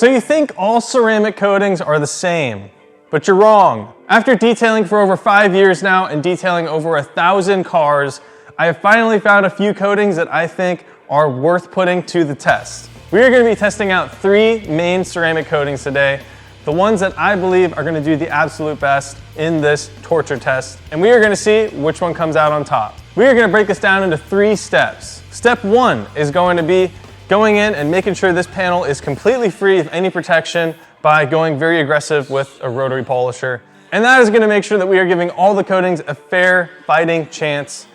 So you think all ceramic coatings are the same, but you're wrong. After detailing for over 5 years now and detailing over 1,000 cars, I have finally found a few coatings that I think are worth putting to the test. We are going to be testing out 3 main ceramic coatings today, the ones that I believe are going to do the absolute best in this torture test, and we are going to see which one comes out on top. We are going to break this down into 3 steps. Step 1 is going to be going in and making sure this panel is completely free of any protection by going very aggressive with a rotary polisher. And that is going to make sure that we are giving all the coatings a fair fighting chance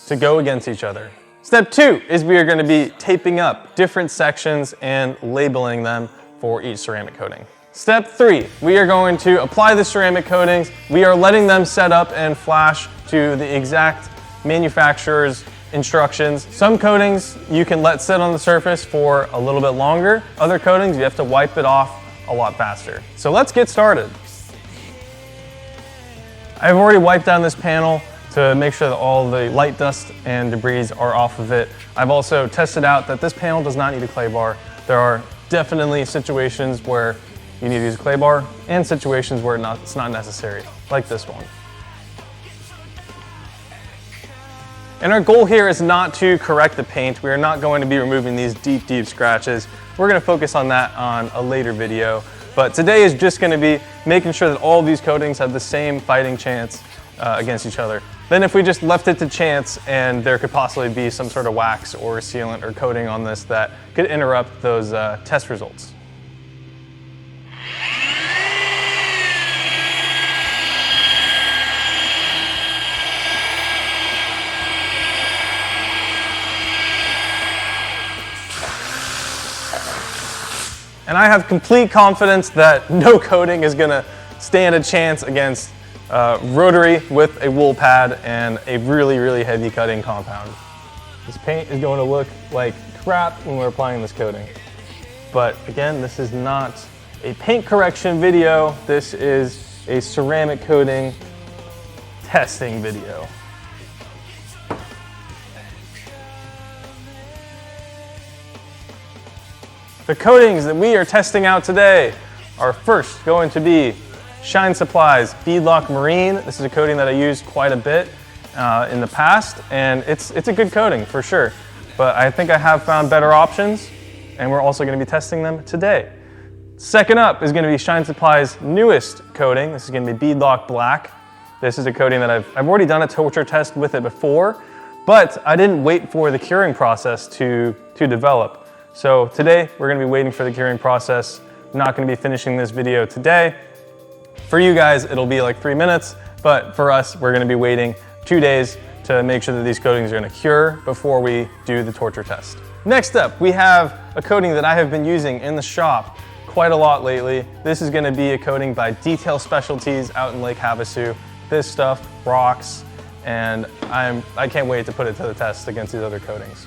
to go against each other. Step 2 is we are going to be taping up different sections and labeling them for each ceramic coating. Step 3, we are going to apply the ceramic coatings. We are letting them set up and flash to the exact manufacturer's instructions. Some coatings you can let sit on the surface for a little bit longer. Other coatings you have to wipe it off a lot faster. So let's get started. I've already wiped down this panel to make sure that all the light dust and debris are off of it. I've also tested out that this panel does not need a clay bar. There are definitely situations where you need to use a clay bar and situations where it's not necessary, like this one. And our goal here is not to correct the paint. We are not going to be removing these deep, deep scratches. We're going to focus on that on a later video. But today is just going to be making sure that all of these coatings have the same fighting chance against each other. Then if we just left it to chance and there could possibly be some sort of wax or sealant or coating on this that could interrupt those test results. And I have complete confidence that no coating is going to stand a chance against rotary with a wool pad and a really, really heavy cutting compound. This paint is going to look like crap when we're applying this coating. But again, this is not a paint correction video. This is a ceramic coating testing video. The coatings that we are testing out today are first going to be Shine Supply's Beadlock Marine. This is a coating that I used quite a bit in the past, and it's a good coating for sure. But I think I have found better options, and we're also going to be testing them today. Second up is going to be Shine Supply's newest coating. This is going to be Beadlock Black. This is a coating that I've already done a torture test with it before, but I didn't wait for the curing process to develop. So today we're going to be waiting for the curing process. I'm not going to be finishing this video today. For you guys, it'll be like 3 minutes, but for us, we're going to be waiting 2 days to make sure that these coatings are going to cure before we do the torture test. Next up, we have a coating that I have been using in the shop quite a lot lately. This is going to be a coating by Detail Specialties out in Lake Havasu. This stuff rocks, and I can't wait to put it to the test against these other coatings.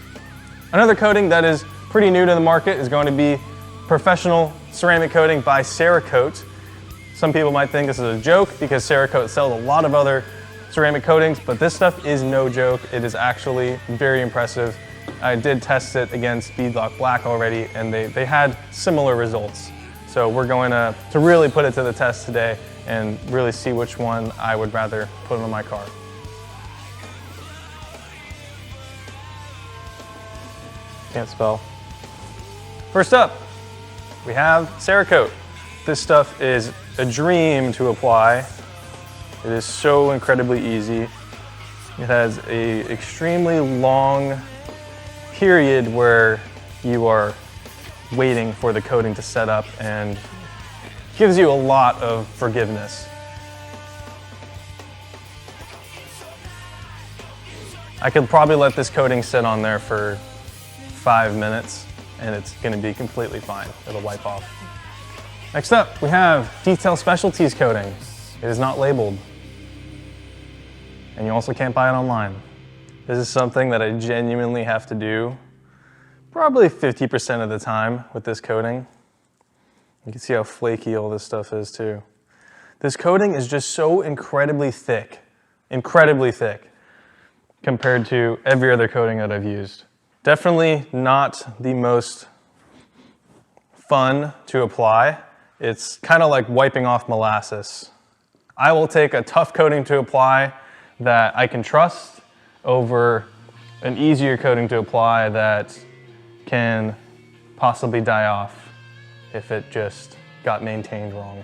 Another coating that is pretty new to the market is going to be Professional Ceramic Coating by Cerakote. Some people might think this is a joke because Cerakote sells a lot of other ceramic coatings, but this stuff is no joke. It is actually very impressive. I did test it against Beadlock Black already, and they had similar results. So we're going to really put it to the test today and really see which one I would rather put on my car. Can't spell. First up, we have Cerakote. This stuff is a dream to apply. It is so incredibly easy. It has an extremely long period where you are waiting for the coating to set up and gives you a lot of forgiveness. I could probably let this coating sit on there for 5 minutes and it's going to be completely fine. It'll wipe off. Next up, we have Detail Specialties coating. It is not labeled. And you also can't buy it online. This is something that I genuinely have to do probably 50% of the time with this coating. You can see how flaky all this stuff is too. This coating is just so incredibly thick compared to every other coating that I've used. Definitely not the most fun to apply. It's kind of like wiping off molasses. I will take a tough coating to apply that I can trust over an easier coating to apply that can possibly die off if it just got maintained wrong.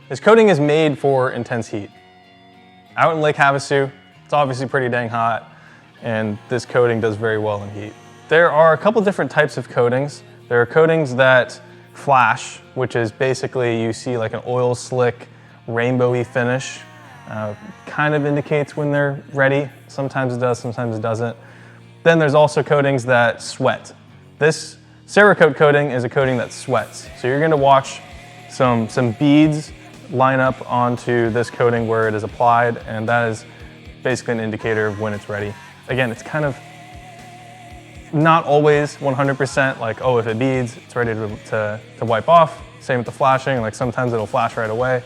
This coating is made for intense heat. Out in Lake Havasu, it's obviously pretty dang hot, and this coating does very well in heat. There are a couple different types of coatings. There are coatings that flash, which is basically you see like an oil slick, rainbowy finish. Kind of indicates when they're ready. Sometimes it does, sometimes it doesn't. Then there's also coatings that sweat. This Cerakote coating is a coating that sweats. So you're gonna watch some beads line up onto this coating where it is applied, and that is basically an indicator of when it's ready. Again, it's kind of not always 100% like, oh, if it beads, it's ready to wipe off. Same with the flashing, like sometimes it'll flash right away.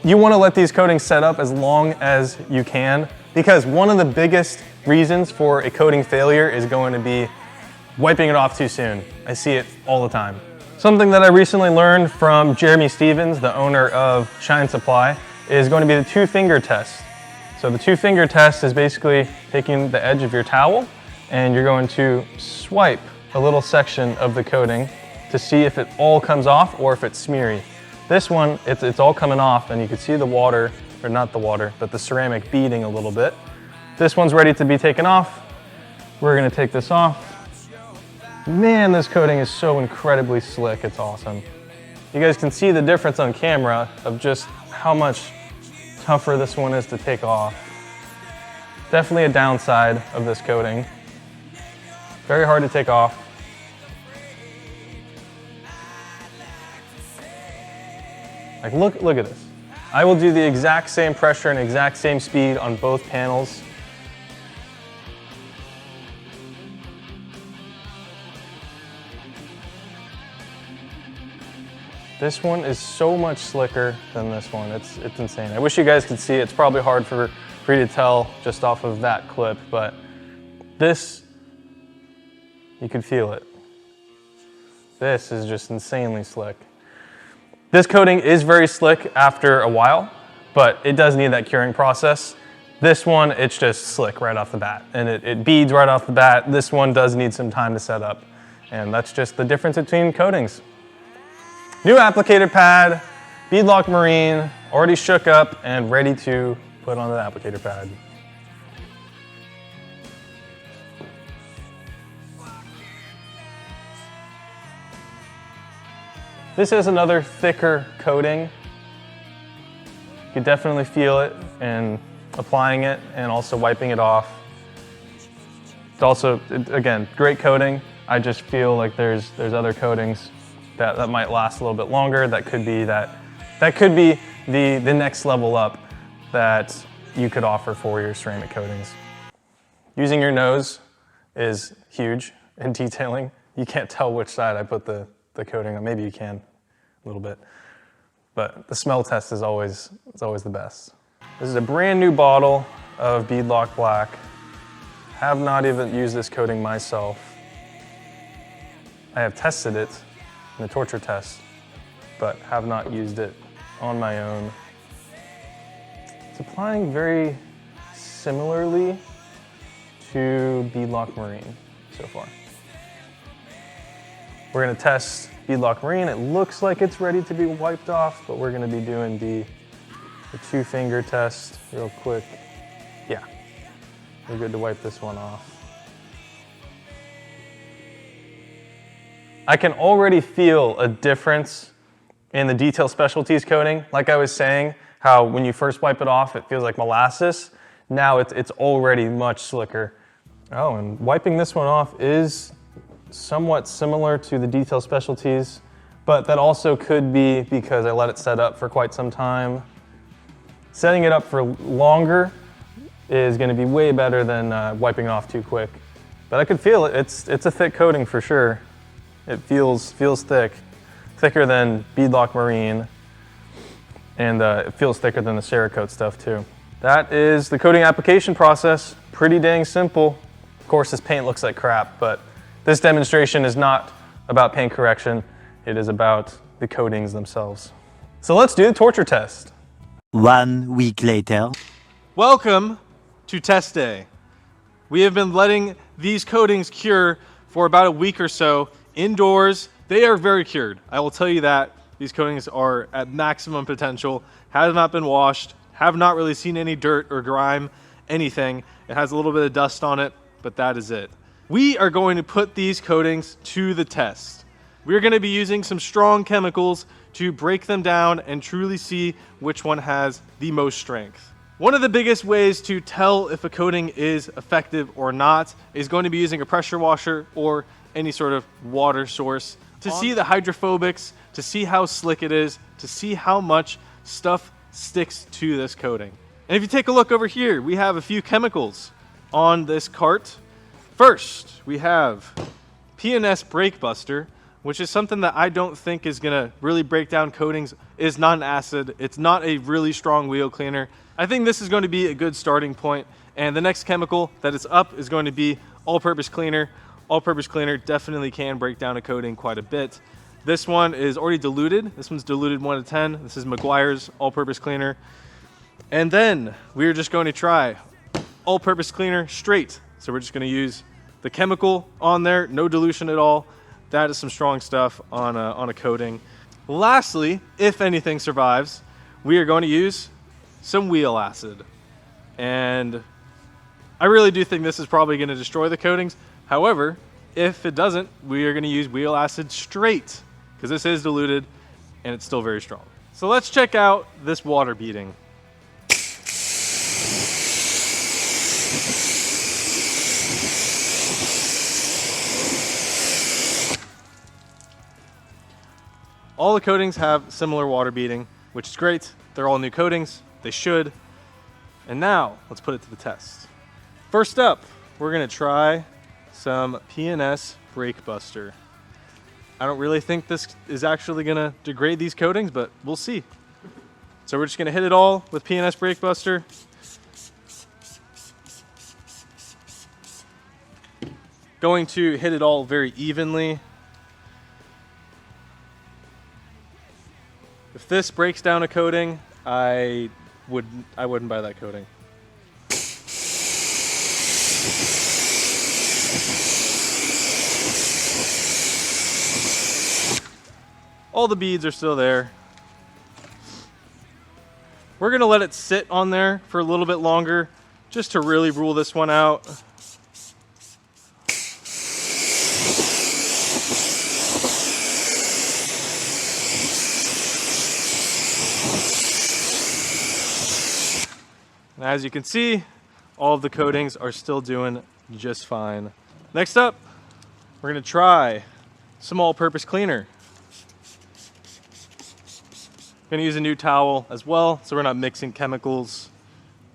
You wanna let these coatings set up as long as you can, because one of the biggest reasons for a coating failure is going to be wiping it off too soon. I see it all the time. Something that I recently learned from Jeremy Stevens, the owner of Shine Supply, is going to be the 2-finger test. So the 2-finger test is basically taking the edge of your towel and you're going to swipe a little section of the coating to see if it all comes off or if it's smeary. This one, it's all coming off, and you can see the water, or not the water, but the ceramic beading a little bit. This one's ready to be taken off. We're gonna take this off. Man, this coating is so incredibly slick, it's awesome. You guys can see the difference on camera of just how much tougher this one is to take off. Definitely a downside of this coating. Very hard to take off. Like look at this. I will do the exact same pressure and exact same speed on both panels. This one is so much slicker than this one. It's insane. I wish you guys could see it. It's probably hard for you to tell just off of that clip, but this, you could feel it. This is just insanely slick. This coating is very slick after a while, but it does need that curing process. This one, it's just slick right off the bat, and it beads right off the bat. This one does need some time to set up, and that's just the difference between coatings. New applicator pad, beadlock marine, already shook up and ready to put on the applicator pad. This is another thicker coating. You can definitely feel it in applying it and also wiping it off. It's also, again, great coating. I just feel like there's other coatings that might last a little bit longer. That could be the next level up that you could offer for your ceramic coatings. Using your nose is huge in detailing. You can't tell which side I put the coating on. Maybe you can a little bit, but the smell test is always the best. This is a brand new bottle of beadlock black. Have not even used this coating myself. I have tested it in a torture test, but have not used it on my own. It's applying very similarly to beadlock marine so far. We're gonna test beadlock marine. It looks like it's ready to be wiped off, but we're gonna be doing the 2-finger test real quick. Yeah, we're good to wipe this one off. I can already feel a difference in the Detail Specialties coating. Like I was saying, how when you first wipe it off, it feels like molasses. Now it's already much slicker. Oh, and wiping this one off is somewhat similar to the Detail Specialties, but that also could be because I let it set up for quite some time. Setting it up for longer is gonna be way better than wiping off too quick. But I could feel it, it's a thick coating for sure. It feels thick, thicker than beadlock marine, and it feels thicker than the Cerakote stuff too. That is the coating application process. Pretty dang simple. Of course, this paint looks like crap, but this demonstration is not about paint correction. It is about the coatings themselves. So let's do the torture test. 1 week later. Welcome to test day. We have been letting these coatings cure for about a week or so indoors. They are very cured. I will tell you that. These coatings are at maximum potential, have not been washed, have not really seen any dirt or grime, anything. It has a little bit of dust on it, but that is it. We are going to put these coatings to the test. We're going to be using some strong chemicals to break them down and truly see which one has the most strength. One of the biggest ways to tell if a coating is effective or not is going to be using a pressure washer or any sort of water source to see the hydrophobics, to see how slick it is, to see how much stuff sticks to this coating. And if you take a look over here, we have a few chemicals on this cart. First, we have P&S Brake Buster, which is something that I don't think is gonna really break down coatings. It's not an acid, it's not a really strong wheel cleaner. I think this is going to be a good starting point. And the next chemical that is up is going to be all-purpose cleaner. All-purpose cleaner definitely can break down a coating quite a bit. This one is already diluted. This one's diluted 1 to 10. This is Meguiar's all-purpose cleaner. And then we're just going to try all-purpose cleaner straight. So we're just going to use the chemical on there, no dilution at all. That is some strong stuff on a coating. Lastly, if anything survives, we are going to use some wheel acid. And I really do think this is probably going to destroy the coatings. However, if it doesn't, we are going to use wheel acid straight because this is diluted and it's still very strong. So let's check out this water beading. All the coatings have similar water beading, which is great. They're all new coatings. They should. And now let's put it to the test. First up, we're going to try some P&S Brake Buster. I don't really think this is actually going to degrade these coatings, but we'll see. So we're just going to hit it all with P&S Brake Buster. Going to hit it all very evenly. If this breaks down a coating, I wouldn't buy that coating. All the beads are still there. We're gonna let it sit on there for a little bit longer just to really rule this one out. And as you can see, all of the coatings are still doing just fine. Next up, we're gonna try some all-purpose cleaner. Gonna use a new towel as well, so we're not mixing chemicals.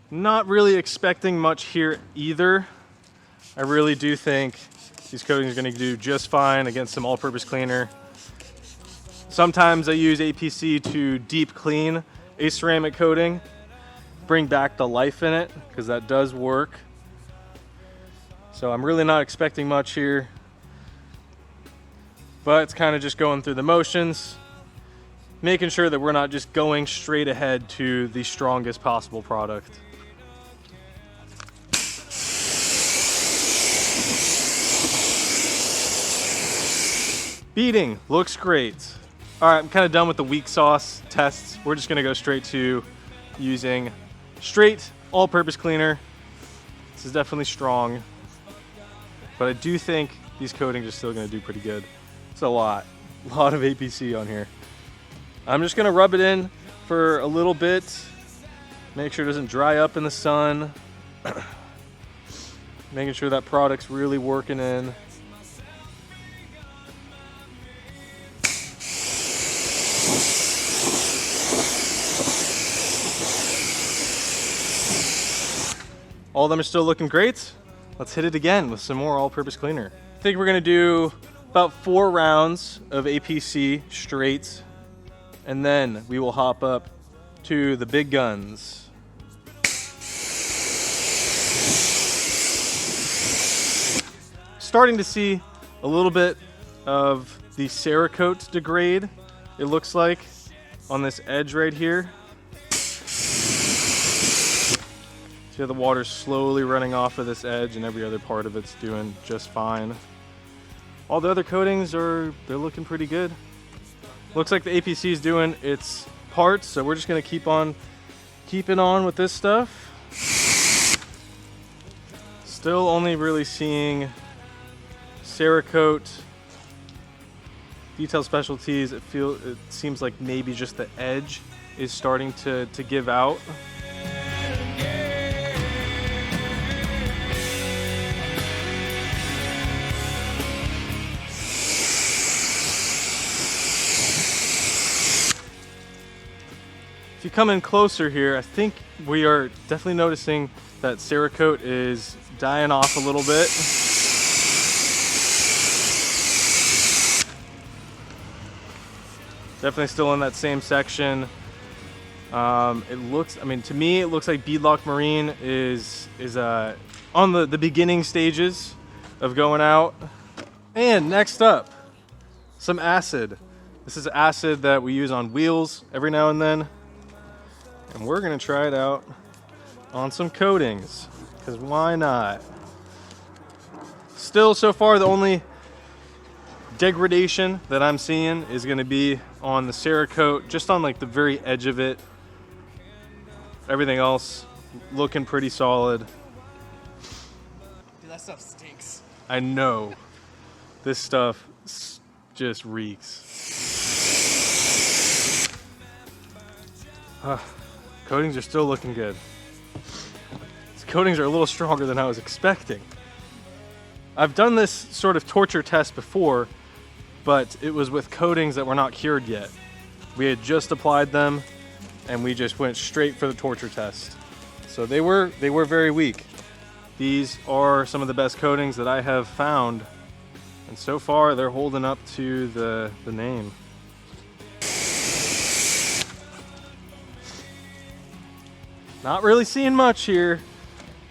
Not really expecting much here either. I really do think these coatings are gonna do just fine against some all-purpose cleaner. Sometimes I use APC to deep clean a ceramic coating, bring back the life in it, because that does work. So I'm really not expecting much here, but it's kind of just going through the motions, making sure that we're not just going straight ahead to the strongest possible product. Beading looks great. All right, I'm kind of done with the weak sauce tests. We're just gonna go straight to using straight all-purpose cleaner. This is definitely strong, but I do think these coatings are still gonna do pretty good. It's a lot of APC on here. I'm just gonna rub it in for a little bit, make sure it doesn't dry up in the sun, making sure that product's really working in. All of them are still looking great. Let's hit it again with some more all-purpose cleaner. I think we're gonna do about 4 rounds of APC straight, and then we will hop up to the big guns. Starting to see a little bit of the Cerakote degrade, it looks like, on this edge right here. See how the water's slowly running off of this edge and every other part of it's doing just fine. All the other coatings they're looking pretty good. Looks like the APC is doing its part, so we're just gonna keep on keeping on with this stuff. Still only really seeing Cerakote, Detail Specialties. It seems like maybe just the edge is starting to give out. If you come in closer here, I think we are definitely noticing that Cerakote is dying off a little bit. Definitely still in that same section. It looks, I mean, to me, it looks like Beadlock Marine is on the beginning stages of going out. And next up, some acid. This is acid that we use on wheels every now and then. And we're gonna try it out on some coatings, because why not? Still, so far, the only degradation that I'm seeing is gonna be on the Cerakote, just on like the very edge of it. Everything else looking pretty solid. Dude, that stuff stinks. I know. This stuff just reeks. Coatings are still looking good. These coatings are a little stronger than I was expecting. I've done this sort of torture test before, but it was with coatings that were not cured yet. We had just applied them and we just went straight for the torture test. So they were very weak. These are some of the best coatings that I have found, and so far they're holding up to the name. Not really seeing much here.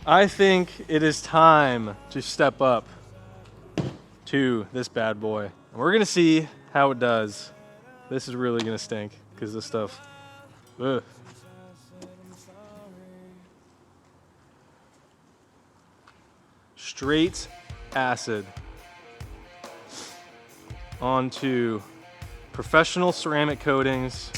I think it is time to step up to this bad boy. And we're gonna see how it does. This is really gonna stink, because this stuff, ugh. Straight acid onto professional ceramic coatings.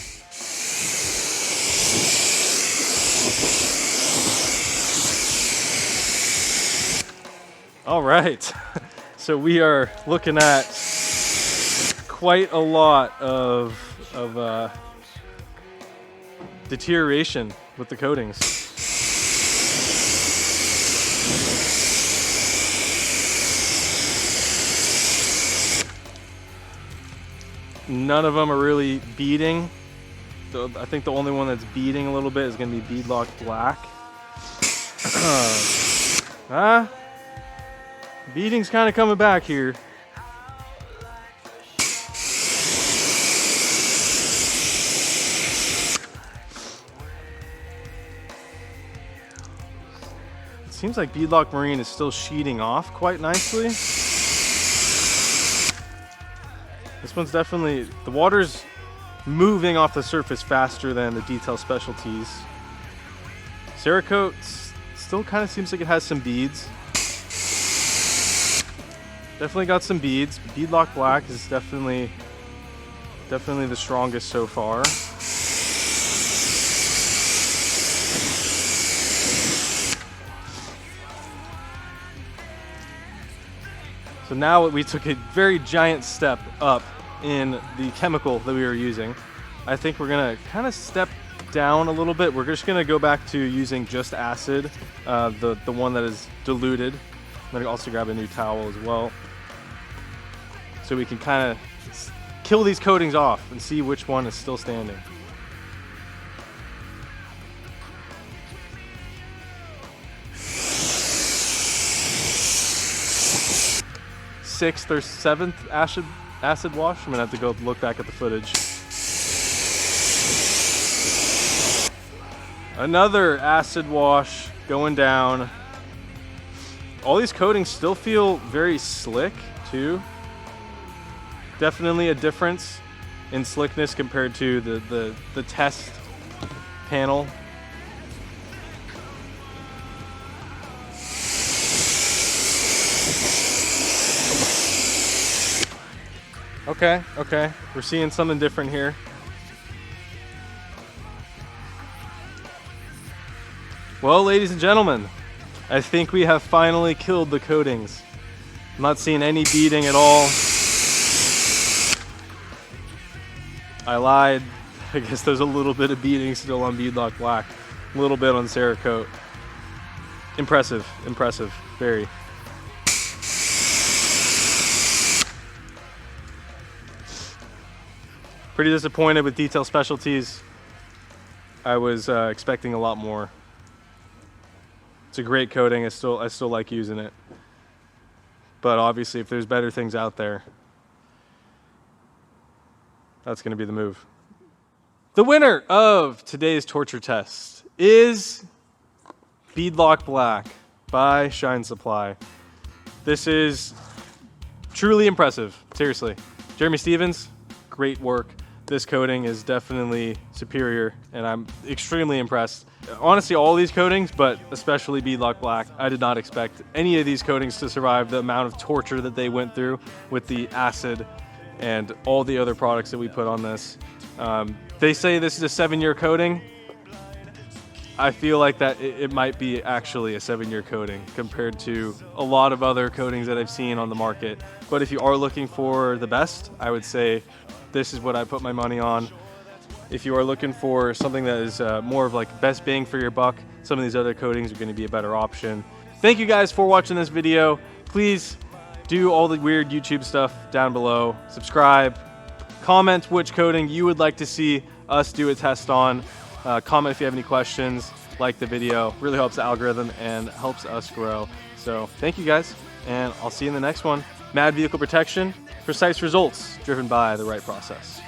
All right, so we are looking at quite a lot of deterioration with the coatings. None of them are really beading. I think the only one that's beading a little bit is going to be Beadlock Black. Beading's kind of coming back here. It seems like Beadlock Marine is still sheeting off quite nicely. This one's definitely, the water's moving off the surface faster than the Detail Specialties. Cerakote still kind of seems like it has some beads. Definitely got some beads. Beadlock Black is definitely the strongest so far. So now we took a very giant step up in the chemical that we were using. I think we're gonna kind of step down a little bit. We're just gonna go back to using just acid, the one that is diluted. I'm gonna also grab a new towel as well, so we can kind of kill these coatings off and see which one is still standing. Sixth or seventh acid wash. I'm gonna have to go look back at the footage. Another acid wash going down. All these coatings still feel very slick too. Definitely a difference in slickness compared to the test panel. Okay, we're seeing something different here. Well, ladies and gentlemen, I think we have finally killed the coatings. I'm not seeing any beading at all. I lied. I guess there's a little bit of beading still on Beadlock Black. A little bit on Cerakote. Impressive, very. Pretty disappointed with Detail Specialties. I was expecting a lot more. It's a great coating. I still like using it. But obviously, if there's better things out there, that's going to be the move. The winner of today's torture test is Beadlock Black by Shine Supply. This is truly impressive. Seriously. Jeremy Stevens, great work. This coating is definitely superior, and I'm extremely impressed. Honestly, all these coatings, but especially Beadlock Black, I did not expect any of these coatings to survive the amount of torture that they went through with the acid and all the other products that we put on this. They say this is a 7-year coating. I feel like that it might be actually a 7-year coating compared to a lot of other coatings that I've seen on the market. But if you are looking for the best, I would say this is what I put my money on. If you are looking for something that is more of like best bang for your buck, some of these other coatings are going to be a better option. Thank you guys for watching this video. Please do all the weird YouTube stuff down below. Subscribe, comment which coating you would like to see us do a test on. Comment if you have any questions, like the video. Really helps the algorithm and helps us grow. So thank you guys, and I'll see you in the next one. Mad Vehicle Protection, precise results driven by the right process.